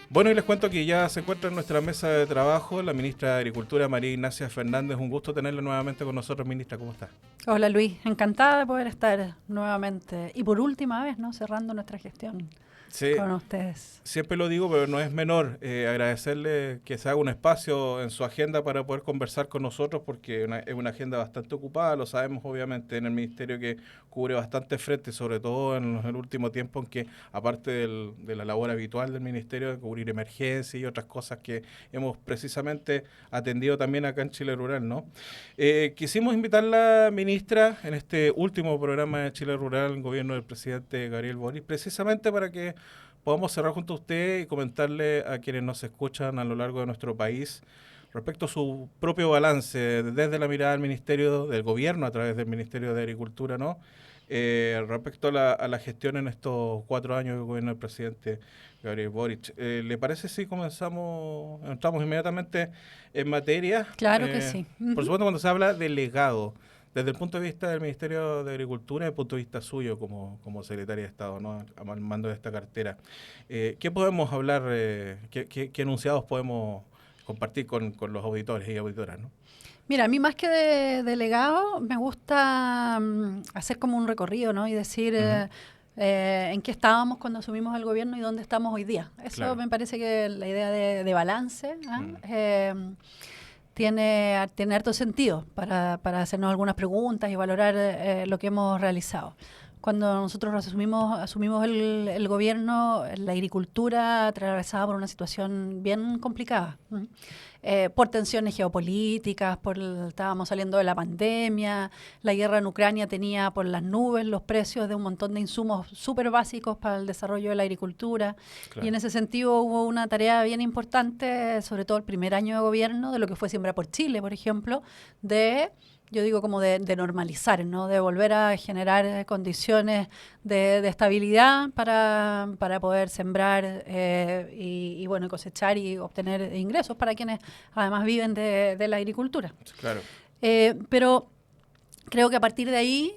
Bueno, y les cuento que ya se encuentra en nuestra mesa de trabajo la ministra de Agricultura, María Ignacia Fernández. Un gusto tenerla nuevamente con nosotros, ministra. ¿Cómo está? Hola Luis, encantada de poder estar nuevamente y por última vez, ¿no? Cerrando nuestra gestión Sí, con ustedes. siempre lo digo, pero no es menor agradecerle que se haga un espacio en su agenda para poder conversar con nosotros, porque es una agenda bastante ocupada, lo sabemos obviamente en el ministerio que cubre bastante frente, sobre todo en el último tiempo en que, aparte de la labor habitual del ministerio, de cubrir emergencias y otras cosas que hemos precisamente atendido también acá en Chile Rural, ¿no? Quisimos invitarla, ministra, en este último programa de Chile Rural, el gobierno del presidente Gabriel Boric, precisamente para que podamos cerrar junto a usted y comentarle a quienes nos escuchan a lo largo de nuestro país respecto a su propio balance desde la mirada del Ministerio, del Gobierno a través del Ministerio de Agricultura, ¿no? Respecto a la gestión en estos 4 años del gobierno del presidente Gabriel Boric. ¿Le parece si entramos inmediatamente en materia? Claro que sí. Por supuesto, cuando se habla de legado, desde el punto de vista del Ministerio de Agricultura y desde el punto de vista suyo como secretaria de Estado, ¿no? Al mando de esta cartera, ¿qué podemos hablar, qué enunciados podemos compartir con los auditores y auditoras, ¿no? Mira, a mí más que de delegado me gusta hacer como un recorrido, ¿no? Y decir en qué estábamos cuando asumimos el gobierno y dónde estamos hoy día. Eso Claro. me parece que la idea de balance tiene harto sentido para hacernos algunas preguntas y valorar lo que hemos realizado. Cuando nosotros asumimos el gobierno, la agricultura atravesaba por una situación bien complicada, por tensiones geopolíticas, estábamos saliendo de la pandemia, la guerra en Ucrania tenía por las nubes los precios de un montón de insumos súper básicos para el desarrollo de la agricultura. Claro. Y en ese sentido hubo una tarea bien importante, sobre todo el primer año de gobierno, de lo que fue Siembra por Chile, por ejemplo, yo digo como de normalizar, ¿no? De volver a generar condiciones de estabilidad para poder sembrar y bueno, cosechar y obtener ingresos para quienes además viven de la agricultura. Claro. Pero creo que a partir de ahí,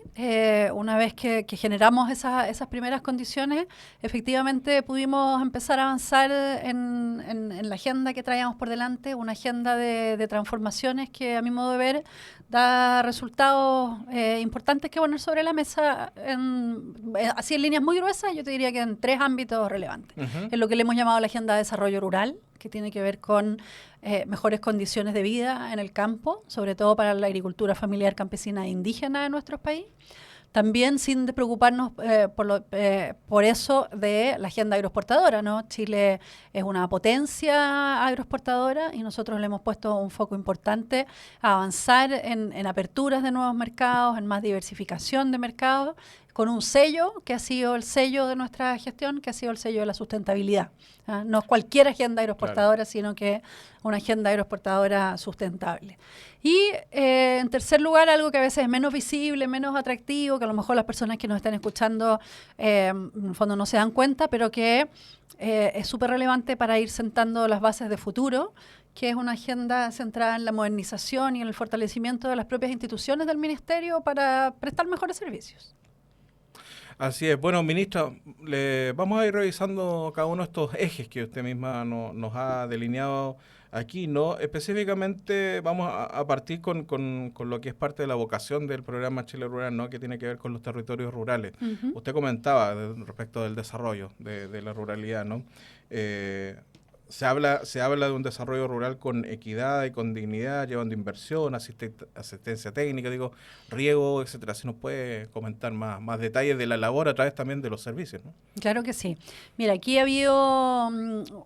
una vez que generamos esas primeras condiciones, efectivamente pudimos empezar a avanzar en la agenda que traíamos por delante, una agenda de transformaciones que a mi modo de ver da resultados importantes que poner sobre la mesa, así en líneas muy gruesas, yo te diría que en 3 ámbitos relevantes. En lo que le hemos llamado la agenda de desarrollo rural, que tiene que ver con mejores condiciones de vida en el campo, sobre todo para la agricultura familiar campesina e indígena de nuestro país. También sin preocuparnos por eso de la agenda agroexportadora, ¿no? Chile es una potencia agroexportadora y nosotros le hemos puesto un foco importante a avanzar en aperturas de nuevos mercados, en más diversificación de mercados, con un sello que ha sido el sello de nuestra gestión, que ha sido el sello de la sustentabilidad. No es cualquier agenda agroexportadora, claro, sino que una agenda agroexportadora sustentable. Y en tercer lugar, algo que a veces es menos visible, menos atractivo, que a lo mejor las personas que nos están escuchando en el fondo no se dan cuenta, pero que es súper relevante para ir sentando las bases de futuro, que es una agenda centrada en la modernización y en el fortalecimiento de las propias instituciones del Ministerio para prestar mejores servicios. Así es. Bueno, ministra, vamos a ir revisando cada uno de estos ejes que usted misma nos ha delineado aquí, ¿no? Específicamente vamos a partir con lo que es parte de la vocación del programa Chile Rural, ¿no? Que tiene que ver con los territorios rurales. Usted comentaba respecto del desarrollo de la ruralidad, ¿no? Se habla de un desarrollo rural con equidad y con dignidad, llevando inversión, asistencia técnica, riego, etcétera. Si nos puede comentar más detalles de la labor a través también de los servicios, ¿no? Claro que sí. Mira, aquí ha habido,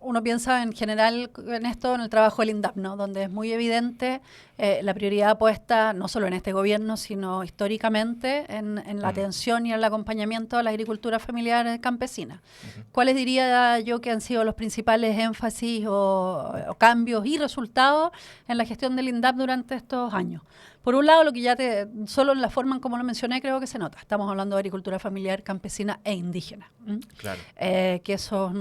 uno piensa en general en esto, en el trabajo del INDAP, ¿no? Donde es muy evidente la prioridad puesta, no solo en este gobierno, sino históricamente, en la atención y el acompañamiento a la agricultura familiar campesina. ¿Cuáles diría yo que han sido los principales énfasis o cambios y resultados en la gestión del INDAP durante estos años? Por un lado, lo que solo en la forma en como lo mencioné, creo que se nota. Estamos hablando de agricultura familiar, campesina e indígena. Claro. Que eso,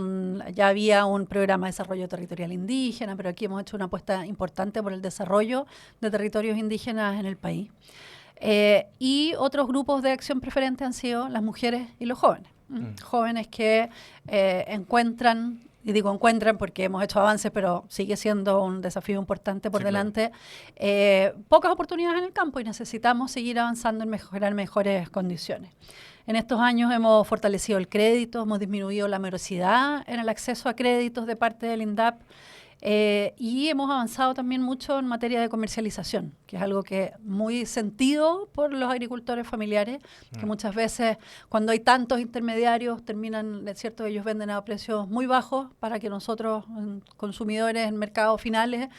ya había un programa de desarrollo territorial indígena, pero aquí hemos hecho una apuesta importante por el desarrollo de territorios indígenas en el país. Y otros grupos de acción preferente han sido las mujeres y los jóvenes. Jóvenes que encuentran y digo encuentran porque hemos hecho avances, pero sigue siendo un desafío importante por delante, pocas oportunidades en el campo y necesitamos seguir avanzando en mejorar mejores condiciones. En estos años hemos fortalecido el crédito, hemos disminuido la morosidad en el acceso a créditos de parte del INDAP, y hemos avanzado también mucho en materia de comercialización, que es algo que es muy sentido por los agricultores familiares, que muchas veces cuando hay tantos intermediarios terminan, es cierto, ellos venden a precios muy bajos para que nosotros, consumidores en mercados finales,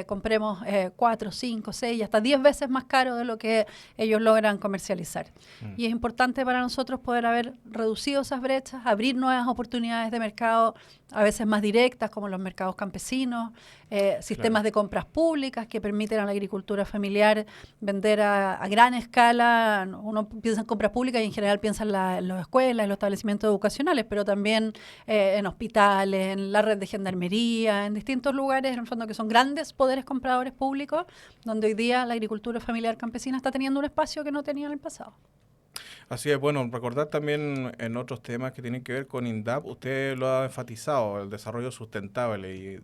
compremos 4, 5, 6 y hasta 10 veces más caro de lo que ellos logran comercializar. Y es importante para nosotros poder haber reducido esas brechas, abrir nuevas oportunidades de mercado, a veces más directas, como los mercados campesinos, sistemas de compras públicas que permiten a la agricultura familiar vender a gran escala. Uno piensa en compras públicas y en general piensa en las escuelas, en los establecimientos educacionales, pero también en hospitales, en la red de gendarmería, en distintos lugares, en el fondo, que son grandes poderes compradores públicos, donde hoy día la agricultura familiar campesina está teniendo un espacio que no tenía en el pasado. Así es, bueno, recordar también en otros temas que tienen que ver con INDAP, usted lo ha enfatizado, el desarrollo sustentable, y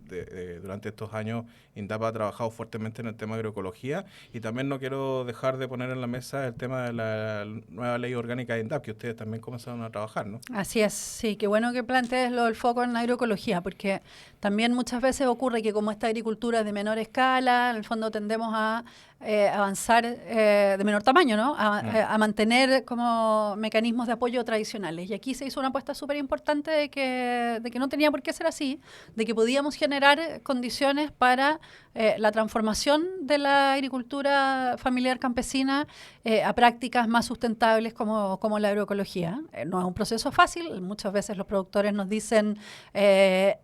durante estos años INDAP ha trabajado fuertemente en el tema de agroecología, y también no quiero dejar de poner en la mesa el tema de la nueva ley orgánica de INDAP, que ustedes también comenzaron a trabajar, ¿no? Así es, sí, qué bueno que plantees el foco en la agroecología, porque también muchas veces ocurre que como esta agricultura es de menor escala, en el fondo tendemos a avanzar de menor tamaño, ¿no? A mantener como mecanismos de apoyo tradicionales. Y aquí se hizo una apuesta súper importante de que no tenía por qué ser así, de que podíamos generar condiciones para la transformación de la agricultura familiar campesina a prácticas más sustentables como la agroecología. No es un proceso fácil, muchas veces los productores nos dicen,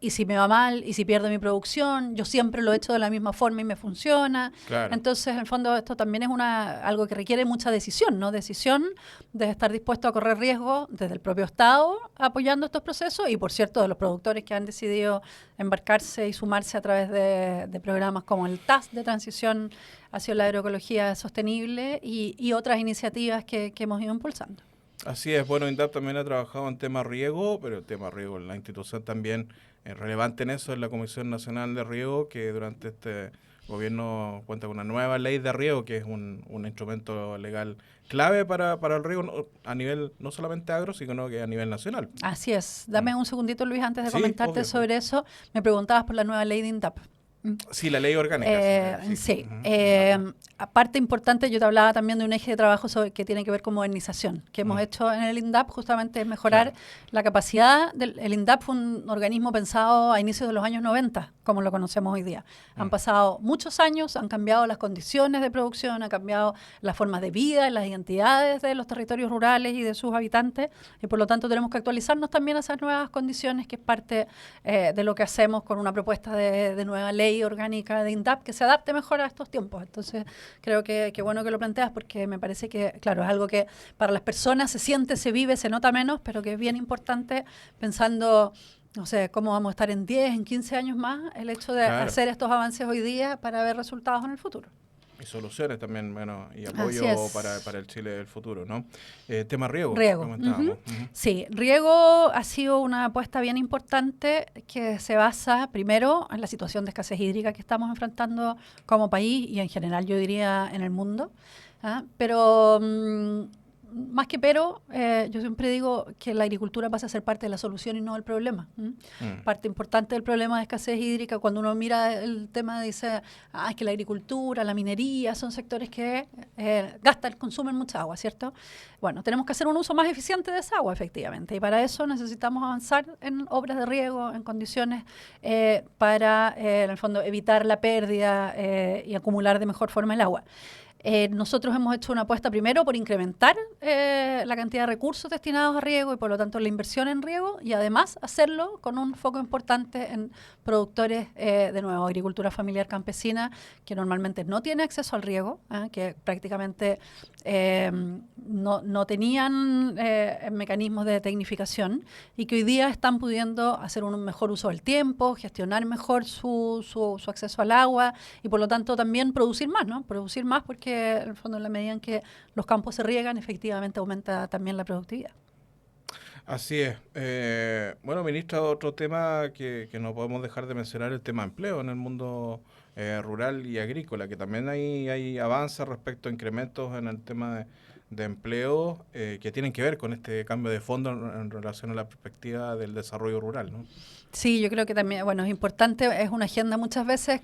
¿y si me va mal? ¿Y si pierdo mi producción? Yo siempre lo he hecho de la misma forma y me funciona. Claro. Entonces, en el fondo, esto también es algo que requiere mucha decisión, ¿no? Decisión de estar dispuesto a correr riesgo desde el propio Estado apoyando estos procesos y, por cierto, de los productores que han decidido embarcarse y sumarse a través de programas como el TAS de transición hacia la agroecología sostenible y otras iniciativas que hemos ido impulsando. Así es, bueno, INDAP también ha trabajado en tema riego, pero el tema riego, la institución también es relevante en eso, es la Comisión Nacional de Riego, que durante este gobierno cuenta con una nueva ley de riego, que es un instrumento legal clave para el riego a nivel no solamente agro, sino que a nivel nacional. Así es. Dame un segundito, Luis, antes de comentarte obvio, sobre eso. Me preguntabas por la nueva ley de INDAP. Sí, la ley orgánica. Sí. Aparte importante, yo te hablaba también de un eje de trabajo que tiene que ver con modernización, que hemos hecho en el INDAP, justamente es mejorar la capacidad el INDAP fue un organismo pensado a inicios de los años 90, como lo conocemos hoy día. Han pasado muchos años, han cambiado las condiciones de producción, han cambiado las formas de vida, las identidades de los territorios rurales y de sus habitantes, y por lo tanto tenemos que actualizarnos también a esas nuevas condiciones, que es parte de lo que hacemos con una propuesta de nueva ley orgánica de INDAP que se adapte mejor a estos tiempos. Entonces, creo que bueno que lo planteas, porque me parece que, claro, es algo que para las personas se siente, se vive, se nota menos, pero que es bien importante pensando, no sé, cómo vamos a estar en 10, en 15 años más, el hecho de hacer estos avances hoy día para ver resultados en el futuro. Y soluciones también, bueno, y apoyo para el Chile del futuro, ¿no? Tema riego. Sí, riego ha sido una apuesta bien importante que se basa primero en la situación de escasez hídrica que estamos enfrentando como país y en general yo diría en el mundo, pero más que yo siempre digo que la agricultura pasa a ser parte de la solución y no del problema. Parte importante del problema de escasez hídrica, cuando uno mira el tema, dice, es que la agricultura, la minería, son sectores que consumen mucha agua, ¿cierto? Bueno, tenemos que hacer un uso más eficiente de esa agua, efectivamente, y para eso necesitamos avanzar en obras de riego, en condiciones para, en el fondo, evitar la pérdida y acumular de mejor forma el agua. Nosotros hemos hecho una apuesta primero por incrementar la cantidad de recursos destinados a riego y por lo tanto la inversión en riego, y además hacerlo con un foco importante en productores de nuevo, agricultura familiar campesina, que normalmente no tiene acceso al riego, que prácticamente no tenían mecanismos de tecnificación y que hoy día están pudiendo hacer un mejor uso del tiempo, gestionar mejor su acceso al agua y por lo tanto también producir más, ¿no? Producir más porque en el fondo en la medida en que los campos se riegan efectivamente aumenta también la productividad. Así es. Bueno, ministra, otro tema que no podemos dejar de mencionar es el tema empleo en el mundo rural y agrícola, que también hay avances respecto a incrementos en el tema de empleo que tienen que ver con este cambio de fondo en relación a la perspectiva del desarrollo rural, ¿no? Sí, yo creo que también, bueno, es importante, es una agenda muchas veces,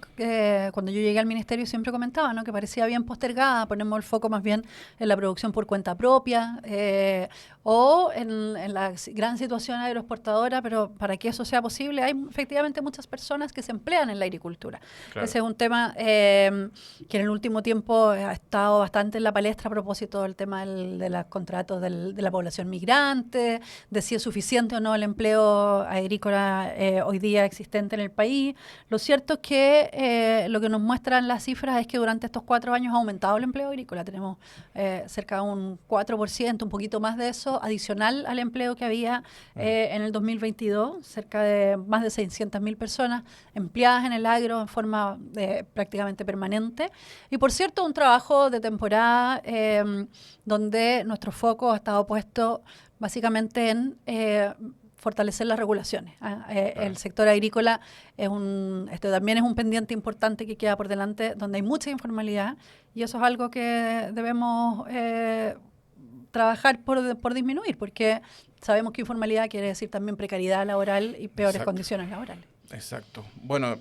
cuando yo llegué al ministerio siempre comentaba, ¿no? Que parecía bien postergada, ponemos el foco más bien en la producción por cuenta propia o en la gran situación agroexportadora, pero para que eso sea posible hay efectivamente muchas personas que se emplean en la agricultura. Claro. Ese es un tema que en el último tiempo ha estado bastante en la palestra a propósito del tema de los contratos de la población migrante, de si es suficiente o no el empleo agrícola hoy día existente en el país. Lo cierto es que lo que nos muestran las cifras es que durante estos 4 años ha aumentado el empleo agrícola. Tenemos cerca de un 4%, un poquito más de eso, adicional al empleo que había en el 2022, cerca de más de 600.000 personas empleadas en el agro en forma prácticamente permanente. Y por cierto, un trabajo de temporada donde nuestro foco ha estado puesto básicamente en fortalecer las regulaciones. El sector agrícola también es un pendiente importante que queda por delante, donde hay mucha informalidad, y eso es algo que debemos trabajar por disminuir, porque sabemos que informalidad quiere decir también precariedad laboral y peores condiciones laborales. Exacto. Bueno,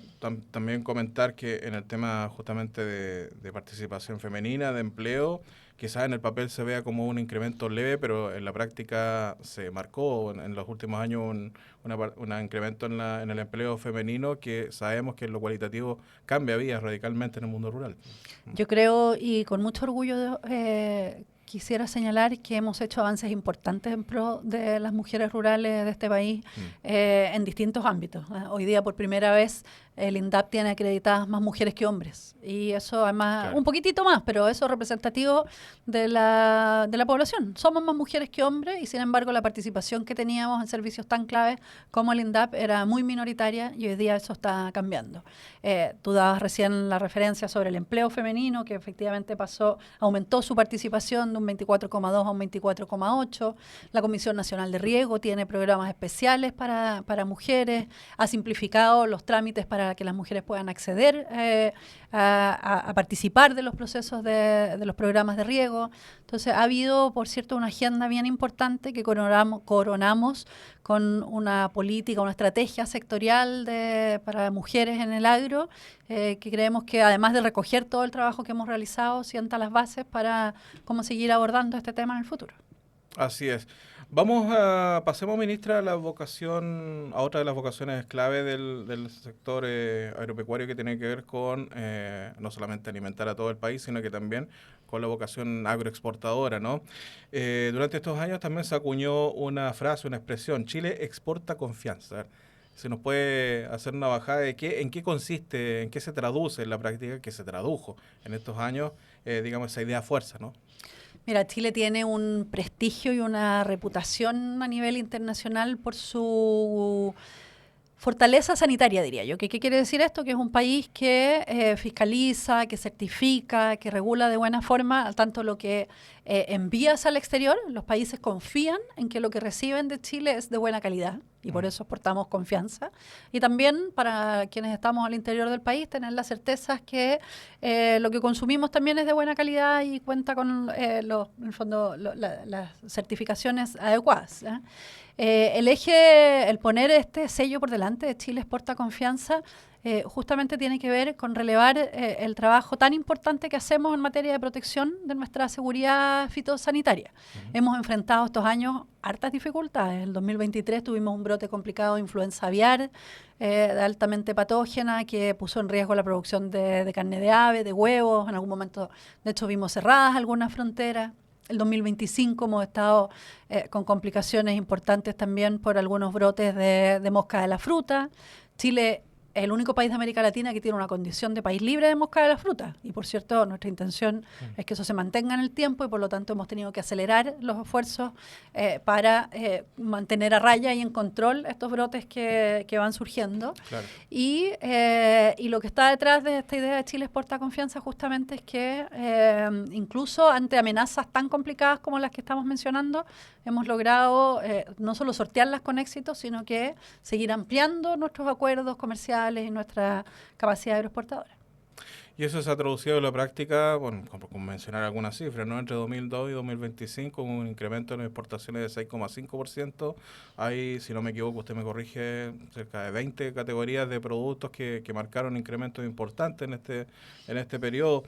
también comentar que en el tema justamente de participación femenina, de empleo, quizás en el papel se vea como un incremento leve, pero en la práctica se marcó en los últimos años un incremento en el empleo femenino que sabemos que en lo cualitativo cambia vidas radicalmente en el mundo rural. Yo creo, y con mucho orgullo, quisiera señalar que hemos hecho avances importantes en pro de las mujeres rurales de este país en distintos ámbitos. Hoy día, por primera vez, el INDAP tiene acreditadas más mujeres que hombres. Y eso, además, claro, un poquitito más, pero eso es representativo de la población. Somos más mujeres que hombres y, sin embargo, la participación que teníamos en servicios tan claves como el INDAP era muy minoritaria y hoy día eso está cambiando. Tú dabas recién la referencia sobre el empleo femenino, que efectivamente aumentó su participación de un 24,2 a un 24,8. La Comisión Nacional de Riego tiene programas especiales para mujeres, ha simplificado los trámites para que las mujeres puedan acceder a participar de los procesos de los programas de riego. Entonces ha habido, por cierto, una agenda bien importante que coronamos con una política, una estrategia sectorial para mujeres en el agro, que creemos que además de recoger todo el trabajo que hemos realizado, sienta las bases para cómo seguir abordando este tema en el futuro. Así es. Pasemos, ministra, a otra de las vocaciones clave del sector agropecuario, que tiene que ver con no solamente alimentar a todo el país, sino que también con la vocación agroexportadora, ¿no? Durante estos años también se acuñó una frase, una expresión: Chile exporta confianza. ¿Se nos puede hacer una bajada de en qué consiste, en qué se traduce en la práctica, que se tradujo en estos años, digamos, esa idea fuerza, ¿no? Mira, Chile tiene un prestigio y una reputación a nivel internacional por su fortaleza sanitaria, diría yo. ¿Qué quiere decir esto? Que es un país que fiscaliza, que certifica, que regula de buena forma tanto lo que envías al exterior. Los países confían en que lo que reciben de Chile es de buena calidad y por eso exportamos confianza. Y también para quienes estamos al interior del país, tener la certeza que lo que consumimos también es de buena calidad y cuenta con las certificaciones adecuadas. El poner este sello por delante de Chile Exporta Confianza justamente tiene que ver con relevar el trabajo tan importante que hacemos en materia de protección de nuestra seguridad fitosanitaria. Hemos enfrentado estos años hartas dificultades. En el 2023 tuvimos un brote complicado de influenza aviar, altamente patógena, que puso en riesgo la producción de carne de ave, de huevos. En algún momento, de hecho, vimos cerradas algunas fronteras. El 2025 hemos estado con complicaciones importantes también por algunos brotes de mosca de la fruta. Chile es el único país de América Latina que tiene una condición de país libre de mosca de la fruta. Y por cierto, nuestra intención es que eso se mantenga en el tiempo y por lo tanto hemos tenido que acelerar los esfuerzos para mantener a raya y en control estos brotes que van surgiendo. Claro. Y lo que está detrás de esta idea de Chile Exporta Confianza justamente es que incluso ante amenazas tan complicadas como las que estamos mencionando, hemos logrado no solo sortearlas con éxito, sino que seguir ampliando nuestros acuerdos comerciales y nuestra capacidad agroexportadora. Y eso se ha traducido en la práctica, bueno, como mencionar algunas cifras, ¿no? Entre 2002 y 2025, un incremento en exportaciones de 6,5%. Hay, si no me equivoco, usted me corrige, cerca de 20 categorías de productos que marcaron incrementos importantes en este periodo.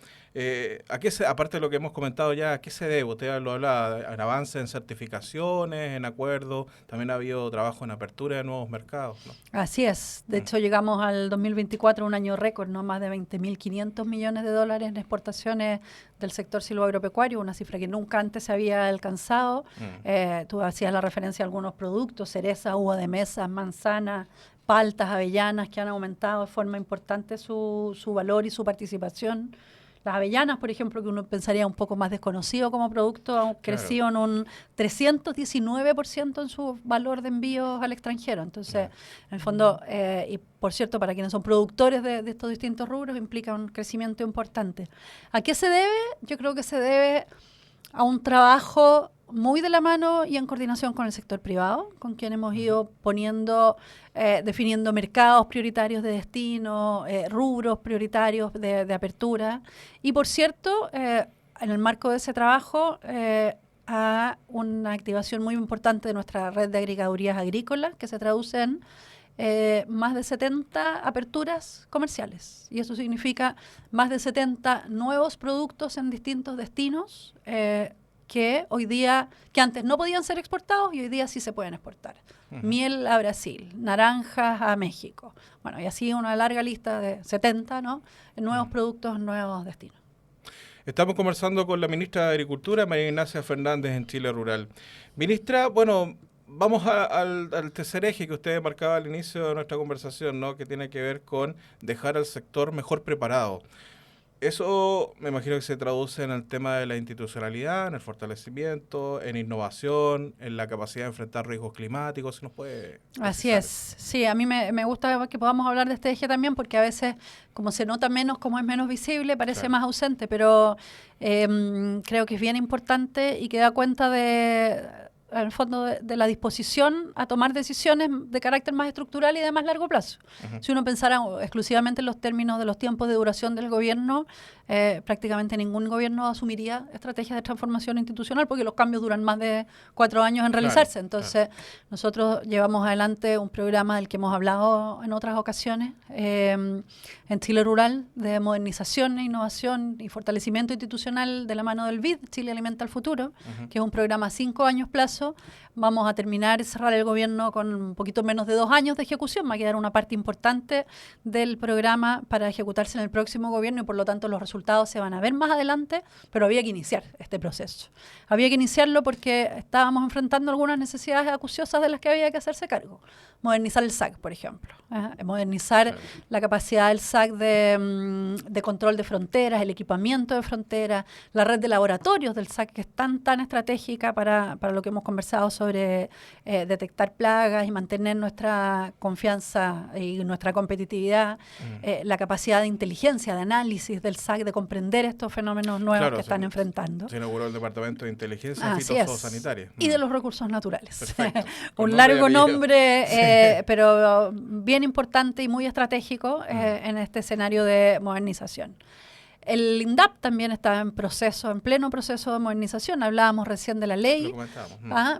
Aparte de lo que hemos comentado ya, ¿a qué se debe? Usted lo habla, en avance en certificaciones, en acuerdos, también ha habido trabajo en apertura de nuevos mercados, ¿no? Así es. De hecho, llegamos al 2024, un año récord, ¿no? Más de 20.500 millones de dólares en exportaciones del sector silvoagropecuario, una cifra que nunca antes se había alcanzado. Tú hacías la referencia a algunos productos, cereza, uva de mesa, manzana, paltas, avellanas, que han aumentado de forma importante su valor y su participación. Las avellanas, por ejemplo, que uno pensaría un poco más desconocido como producto, han crecido en un 319% en su valor de envíos al extranjero. Entonces, en el fondo, y por cierto, para quienes son productores de estos distintos rubros, implica un crecimiento importante. ¿A qué se debe? Yo creo que se debe a un trabajo muy de la mano y en coordinación con el sector privado, con quien hemos ido definiendo mercados prioritarios de destino, rubros prioritarios de apertura. Y por cierto, en el marco de ese trabajo, a una activación muy importante de nuestra red de agregadurías agrícolas, que se traduce en más de 70 aperturas comerciales. Y eso significa más de 70 nuevos productos en distintos destinos, que antes no podían ser exportados y hoy día sí se pueden exportar. Miel a Brasil, naranjas a México. Bueno, y así una larga lista de 70, ¿no? Nuevos productos, nuevos destinos. Estamos conversando con la ministra de Agricultura, María Ignacia Fernández, en Chile Rural. Ministra, bueno, vamos al tercer eje que usted marcaba al inicio de nuestra conversación, ¿no? Que tiene que ver con dejar al sector mejor preparado. Eso me imagino que se traduce en el tema de la institucionalidad, en el fortalecimiento, en innovación, en la capacidad de enfrentar riesgos climáticos. ¿Se nos puede precisar? Así es. Sí, a mí me gusta que podamos hablar de este eje también, porque a veces, como se nota menos, como es menos visible, parece más ausente, pero creo que es bien importante y que da cuenta en el fondo de la disposición a tomar decisiones de carácter más estructural y de más largo plazo. Si uno pensara exclusivamente en los términos de los tiempos de duración del gobierno, prácticamente ningún gobierno asumiría estrategias de transformación institucional porque los cambios duran más de 4 años en realizarse. Entonces, nosotros llevamos adelante un programa del que hemos hablado en otras ocasiones en Chile Rural, de modernización e innovación y fortalecimiento institucional de la mano del BID, Chile Alimenta el Futuro, que es un programa a 5 años plazo. Vamos a cerrar el gobierno con un poquito menos de 2 años de ejecución. Va a quedar una parte importante del programa para ejecutarse en el próximo gobierno y por lo tanto los resultados se van a ver más adelante, pero había que iniciar este proceso. Había que iniciarlo porque estábamos enfrentando algunas necesidades acuciosas de las que había que hacerse cargo. Modernizar el SAC, por ejemplo. Modernizar la capacidad del SAC de control de fronteras, el equipamiento de fronteras, la red de laboratorios del SAC, que es tan estratégica para lo que hemos conversado sobre detectar plagas y mantener nuestra confianza y nuestra competitividad, la capacidad de inteligencia, de análisis del SAC, de comprender estos fenómenos nuevos que están enfrentando. Se inauguró el Departamento de Inteligencia Fitosanitaria. Y de los recursos naturales. Un largo nombre, pero bien importante y muy estratégico en este escenario de modernización. El INDAP también está en pleno proceso de modernización. Hablábamos recién de la ley,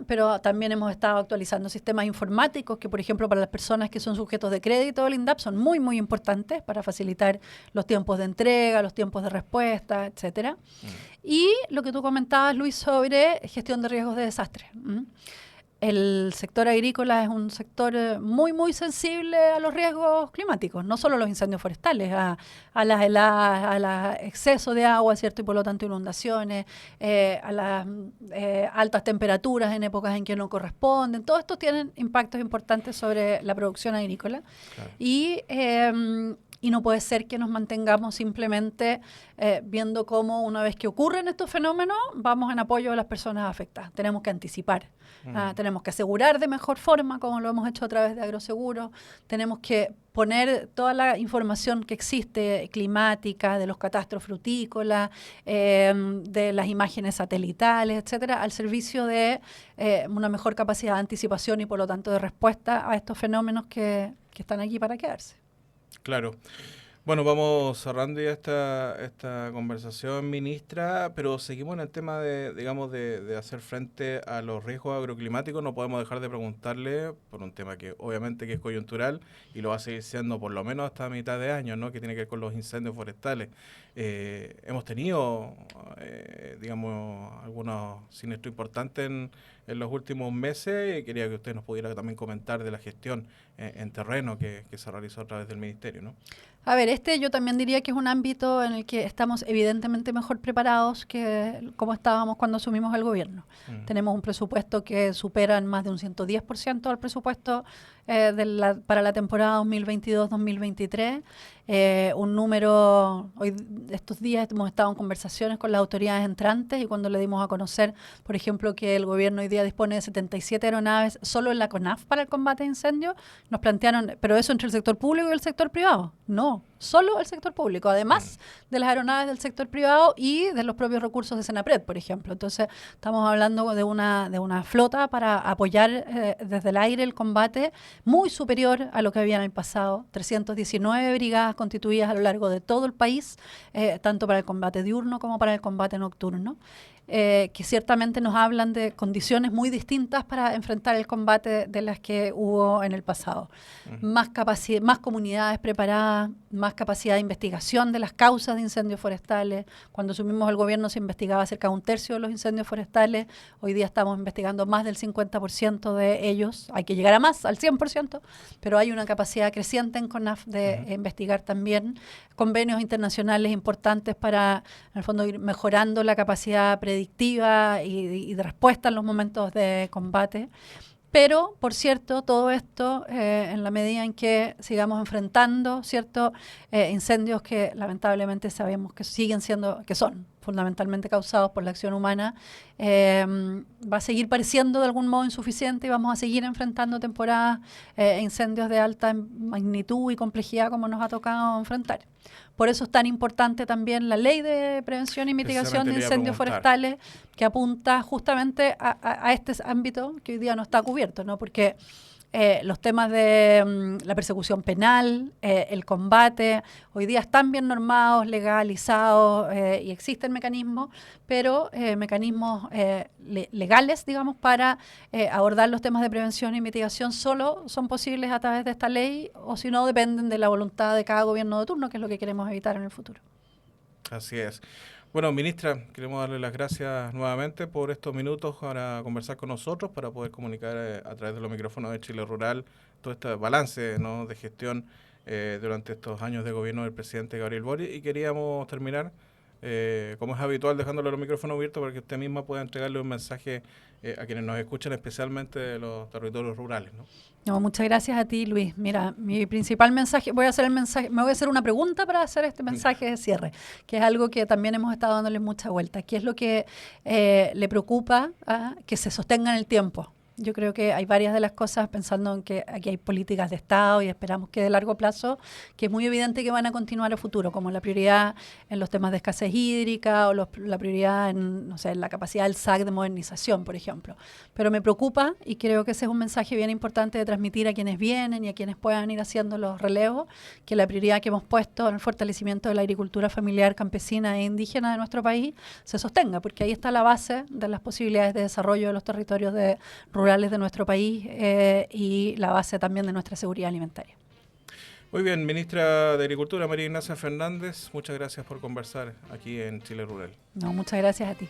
pero también hemos estado actualizando sistemas informáticos que, por ejemplo, para las personas que son sujetos de crédito del INDAP son muy, muy importantes para facilitar los tiempos de entrega, los tiempos de respuesta, etcétera. Y lo que tú comentabas, Luis, sobre gestión de riesgos de desastre. el sector agrícola es un sector muy, muy sensible a los riesgos climáticos, no solo los incendios forestales, a las heladas, al exceso de agua, ¿cierto? Y por lo tanto inundaciones, a las altas temperaturas en épocas en que no corresponden. Todo esto tienen impactos importantes sobre la producción agrícola. Claro. Y no puede ser que nos mantengamos simplemente viendo cómo una vez que ocurren estos fenómenos vamos en apoyo a las personas afectadas. Tenemos que anticipar, tenemos que asegurar de mejor forma, como lo hemos hecho a través de Agroseguro, tenemos que poner toda la información que existe, climática, de los catastros frutícolas, de las imágenes satelitales, etcétera, al servicio de una mejor capacidad de anticipación y por lo tanto de respuesta a estos fenómenos que están aquí para quedarse. Claro. Bueno, vamos cerrando ya esta conversación, ministra, pero seguimos en el tema de hacer frente a los riesgos agroclimáticos. No podemos dejar de preguntarle por un tema que obviamente que es coyuntural y lo va a seguir siendo por lo menos hasta mitad de año, ¿no? Que tiene que ver con los incendios forestales. Hemos tenido, algunos siniestros importantes en los últimos meses y quería que usted nos pudiera también comentar de la gestión en terreno que se realizó a través del Ministerio, ¿no? A ver, yo también diría que es un ámbito en el que estamos evidentemente mejor preparados que como estábamos cuando asumimos el gobierno. Tenemos un presupuesto que supera en más de un 110% al presupuesto para la temporada 2022-2023. Un número, estos días hemos estado en conversaciones con las autoridades entrantes y cuando le dimos a conocer, por ejemplo, que el gobierno hoy día dispone de 77 aeronaves solo en la CONAF para el combate a incendios, nos plantearon, ¿pero eso entre el sector público y el sector privado? No, solo el sector público, además de las aeronaves del sector privado y de los propios recursos de Senapred, por ejemplo. Entonces, estamos hablando de una flota para apoyar desde el aire el combate muy superior a lo que había en el pasado. 319 brigadas constituidas a lo largo de todo el país, tanto para el combate diurno como para el combate nocturno. Que ciertamente nos hablan de condiciones muy distintas para enfrentar el combate de las que hubo en el pasado. Más comunidades preparadas, más capacidad de investigación de las causas de incendios forestales. Cuando asumimos el gobierno se investigaba cerca de un tercio de los incendios forestales. Hoy día estamos investigando más del 50% de ellos. Hay que llegar a más, al 100%, pero hay una capacidad creciente en CONAF de investigar también. Convenios internacionales importantes para, en el fondo, ir mejorando la capacidad predictiva y de respuesta en los momentos de combate. Pero, por cierto, todo esto en la medida en que sigamos enfrentando, ¿cierto? Incendios que lamentablemente sabemos que que son fundamentalmente causados por la acción humana, va a seguir pareciendo de algún modo insuficiente y vamos a seguir enfrentando temporadas incendios de alta magnitud y complejidad como nos ha tocado enfrentar. Por eso es tan importante también la ley de prevención y mitigación de incendios forestales, que apunta justamente a este ámbito que hoy día no está cubierto, ¿no? Porque los temas de la persecución penal, el combate, hoy día están bien normados, legalizados y existen mecanismos, pero mecanismos legales, digamos, para abordar los temas de prevención y mitigación solo son posibles a través de esta ley o si no dependen de la voluntad de cada gobierno de turno, que es lo que queremos evitar en el futuro. Así es. Bueno, ministra, queremos darle las gracias nuevamente por estos minutos para conversar con nosotros, para poder comunicar a través de los micrófonos de Chile Rural todo este balance, ¿no?, de gestión durante estos años de gobierno del presidente Gabriel Boric. Y queríamos terminar, como es habitual, dejándole los micrófonos abiertos para que usted misma pueda entregarle un mensaje a quienes nos escuchan, especialmente de los territorios rurales, ¿no? No, muchas gracias a ti, Luis. Mira, mi principal mensaje, me voy a hacer una pregunta para hacer este mensaje de cierre, que es algo que también hemos estado dándole mucha vuelta. ¿Qué es lo que le preocupa que se sostenga en el tiempo? Yo creo que hay varias de las cosas, pensando en que aquí hay políticas de Estado y esperamos que de largo plazo, que es muy evidente que van a continuar a futuro, como la prioridad en los temas de escasez hídrica o la prioridad en, no sé, en la capacidad del SAC de modernización, por ejemplo. Pero me preocupa y creo que ese es un mensaje bien importante de transmitir a quienes vienen y a quienes puedan ir haciendo los relevos, que la prioridad que hemos puesto en el fortalecimiento de la agricultura familiar, campesina e indígena de nuestro país se sostenga, porque ahí está la base de las posibilidades de desarrollo de los territorios rurales de nuestro país y la base también de nuestra seguridad alimentaria. Muy bien, ministra de Agricultura, María Ignacia Fernández, muchas gracias por conversar aquí en Chile Rural. No, muchas gracias a ti.